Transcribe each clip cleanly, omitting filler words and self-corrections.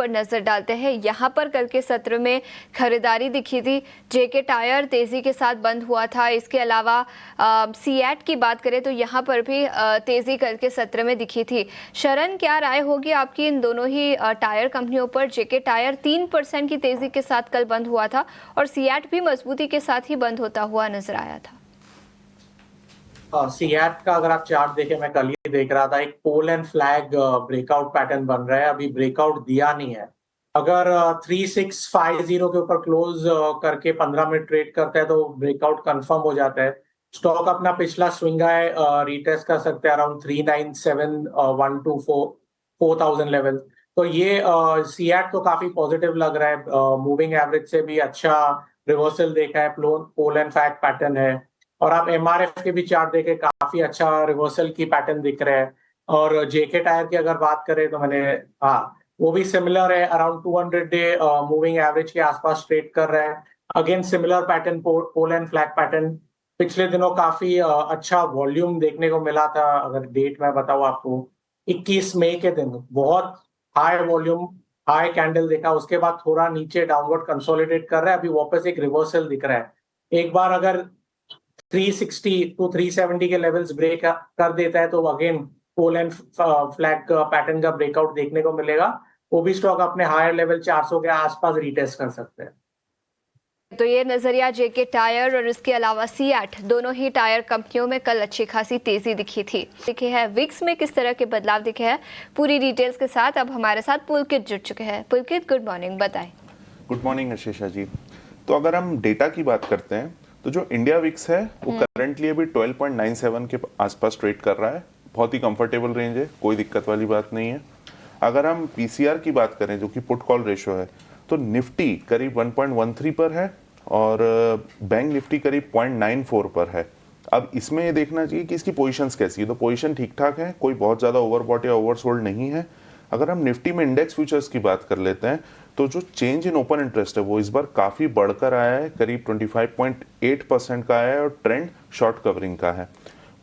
पर नजर डालते हैं। यहाँ पर कल के सत्र में खरीदारी दिखी थी, जेके टायर तेजी के साथ बंद हुआ था। इसके अलावा सीएट की बात करें तो यहाँ पर भी तेजी कल के सत्र में दिखी थी। शरण, क्या राय होगी आपकी इन दोनों ही टायर कंपनियों पर? जेके टायर 3% की तेजी के साथ कल बंद हुआ था और सीएट भी मजबूती के साथ ही बंद होता हुआ नजर आया था। सीएट का अगर आप चार्ट देखें, मैं कल ही देख रहा था, एक pole and flag breakout pattern बन रहा है, अभी ब्रेकआउट दिया नहीं है। अगर 3650 के ऊपर क्लोज करके 15 मिनट ट्रेड करता है तो ब्रेकआउट कंफर्म हो जाता है। स्टॉक अपना पिछला स्विंग है रिटेस्ट कर सकते हैं अराउंड 397124 4000 लेवल। तो ये सीएट तो काफी पॉजिटिव लग रहा है, मूविंग एवरेज से भी अच्छा रिवर्सल देखा है, पोल एंड फ्लैग पैटर्न है। और आप एमआरएफ के भी चार्ट देखें, काफी अच्छा रिवर्सल की पैटर्न दिख रहा है। और जेके टायर की अगर बात करें तो हाँ, वो भी सिमिलर है, अराउंड 200 डे मूविंग एवरेज के आसपास ट्रेड कर रहा है। Again similar pattern, pole and flag pattern. पिछले दिनों काफी अच्छा वॉल्यूम देखने को मिला था। अगर डेट मैं बताऊं आपको, 21 मई के दिन बहुत हाई वॉल्यूम, हाई कैंडल देखा। उसके बाद थोड़ा नीचे डाउनवर्ड कंसोलिडेट कर रहा है, अभी वापस एक रिवर्सल दिख रहा है। एक बार अगर 360 टू 370 के लेवल्स ब्रेक कर देता है तो again pole and flag pattern का ब्रेकआउट देखने को मिलेगा। वो भी स्टॉक अपने हायर लेवल 400 के आसपास रीटेस्ट कर सकते हैं। तो ये नजरिया जेके टायर और इसके अलावा सीएट, दोनों ही टायर कंपनियों में कल अच्छी खासी तेजी दिखी थी। दिखे है विक्स में किस तरह के बदलाव दिखे हैं, पूरी डिटेल्स के साथ अब हमारे साथ पुलकित जुड़ चुके हैं। पुलकित, गुड मॉर्निंग, बताएं। गुड मॉर्निंग आशीषा जी। तो अगर हम डेटा की बात करते हैं तो जो इंडिया विक्स है वो करंटली अभी 12.97 के आसपास ट्रेड कर रहा है। बहुत ही कंफर्टेबल रेंज है, कोई दिक्कत वाली बात नहीं है। अगर हम पीसीआर की बात करें जो कि पुट कॉल रेशो है, तो निफ्टी करीब 1.13 पर है और बैंक निफ्टी करीब 0.94 पर है। अब इसमें ये देखना चाहिए कि इसकी पोजीशंस कैसी है। तो पोजीशन ठीक ठाक है, कोई बहुत ज़्यादा ओवरबॉट या ओवरसोल्ड नहीं है। अगर हम निफ्टी में इंडेक्स फ्यूचर्स की बात कर लेते हैं तो जो चेंज इन ओपन इंटरेस्ट है वो इस बार काफ़ी बढ़कर आया है, करीब 25.8% का आया है और ट्रेंड शॉर्ट कवरिंग का है।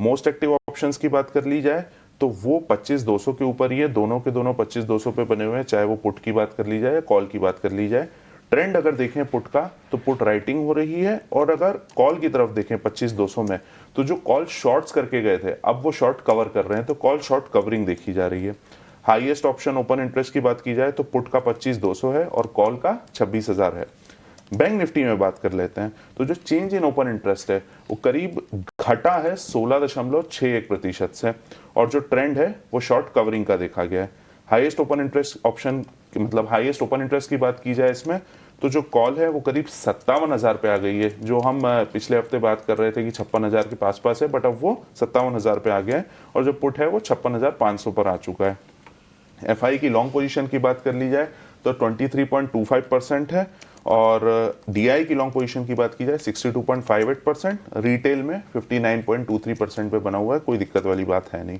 मोस्ट एक्टिव ऑप्शंस की बात कर ली जाए तो वो 25,200 के ऊपर ही है, दोनों के दोनों 25,200 पे बने हुए हैं, चाहे वो पुट की बात कर ली जाए या कॉल की बात कर ली जाए। ट्रेंड अगर देखें पुट का तो पुट राइटिंग हो रही है, और अगर कॉल की तरफ देखें 25,200 में तो जो कॉल शॉर्ट्स करके गए थे अब वो शॉर्ट कवर कर रहे हैं, तो कॉल शॉर्ट कवरिंग देखी जा रही है। हाईएस्ट ऑप्शन ओपन इंटरेस्ट की बात की जाए तो पुट का 25,200 है और कॉल का 26,000 है। बैंक निफ्टी में बात कर लेते हैं तो जो चेंज इन ओपन इंटरेस्ट है वो करीब घटा है 16.61% से, और जो ट्रेंड है वो शॉर्ट कवरिंग का देखा गया है। हाईएस्ट ओपन इंटरेस्ट ऑप्शन मतलब हाईएस्ट ओपन इंटरेस्ट की बात की जाए इसमें तो जो कॉल है वो करीब 57,000 पे आ गई है। जो हम पिछले हफ्ते बात कर रहे थे कि 56,000 के पास है, बट अब वो 57,000 पे आ गया है, और जो पुट है वो 56,500 पर आ चुका है। एफआई की लॉन्ग पोजीशन की बात कर ली जाए तो 23.25% है, और डीआई की लॉन्ग पोजीशन की बात की जाए 62.58%, रिटेल में 59.23% पे बना हुआ है, कोई दिक्कत वाली बात है नहीं।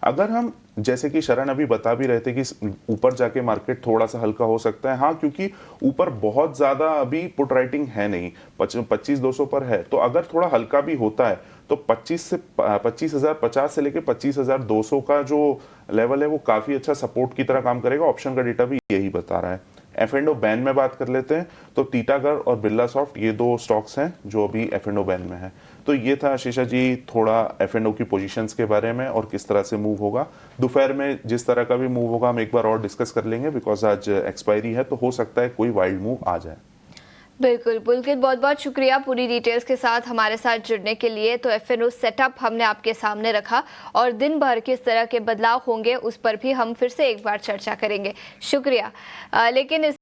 अगर हम जैसे कि शरण अभी बता भी रहे थे कि ऊपर जाके मार्केट थोड़ा सा हल्का हो सकता है, हाँ, क्योंकि ऊपर बहुत ज़्यादा अभी पुट राइटिंग है नहीं, 25,200 पर है, तो अगर थोड़ा हल्का भी होता है तो 25,050 से लेके 25,200 का जो लेवल है वो काफ़ी अच्छा सपोर्ट की तरह काम करेगा। ऑप्शन का डेटा भी यही बता रहा है। F&O बैन में बात कर लेते हैं तो टीटागढ़ और बिरला सॉफ्ट ये दो स्टॉक्स हैं जो अभी F&O बैन में है। तो ये था आशीषा जी थोड़ा F&O की पोजीशंस के बारे में और किस तरह से मूव होगा। दोपहर में जिस तरह का भी मूव होगा हम एक बार और डिस्कस कर लेंगे, बिकॉज आज एक्सपायरी है तो हो सकता है कोई वाइल्ड मूव आ जाए। बिल्कुल पुलकित, बहुत बहुत शुक्रिया पूरी डिटेल्स के साथ हमारे साथ जुड़ने के लिए। तो F&O सेटअप हमने आपके सामने रखा और दिन भर किस तरह के बदलाव होंगे उस पर भी हम फिर से एक बार चर्चा करेंगे। शुक्रिया। लेकिन